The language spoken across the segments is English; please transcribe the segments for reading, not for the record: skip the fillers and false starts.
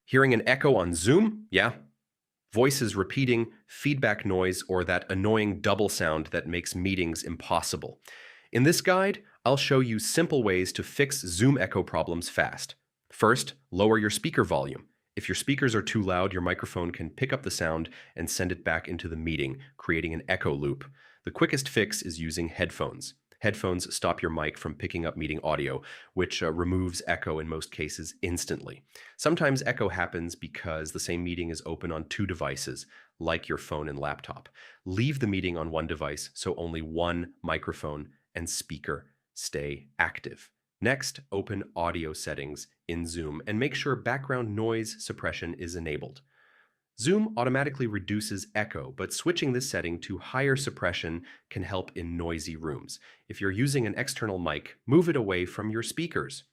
Hearing an echo on Zoom? Yeah. Voices repeating, feedback noise, or that annoying double sound that makes meetings impossible. In this guide, I'll show you simple ways to fix Zoom echo problems fast. First, lower your speaker volume. If your speakers are too loud, your microphone can pick up the sound and send it back into the meeting, creating an echo loop. The quickest fix is using headphones. Headphones stop your mic from picking up meeting audio, which removes echo in most cases instantly. Sometimes echo happens because the same meeting is open on two devices, like your phone and laptop. Leave the meeting on one device so only one microphone and speaker stay active. Next, open audio settings in Zoom and make sure background noise suppression is enabled. Zoom automatically reduces echo, but switching this setting to higher suppression can help in noisy rooms. If you're using an external mic, move it away from your speakers.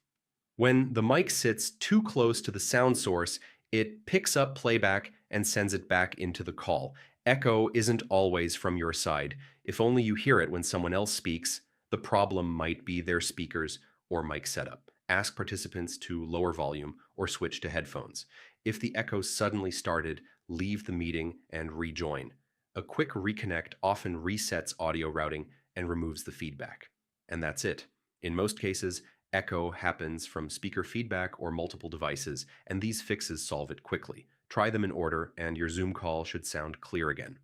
When the mic sits too close to the sound source, it picks up playback and sends it back into the call. Echo isn't always from your side. If only you hear it when someone else speaks, the problem might be their speakers or mic setup. Ask participants to lower volume or switch to headphones. If the echo suddenly started, leave the meeting and rejoin. A quick reconnect often resets audio routing and removes the feedback. And that's it. In most cases, echo happens from speaker feedback or multiple devices, and these fixes solve it quickly. Try them in order, and your Zoom call should sound clear again.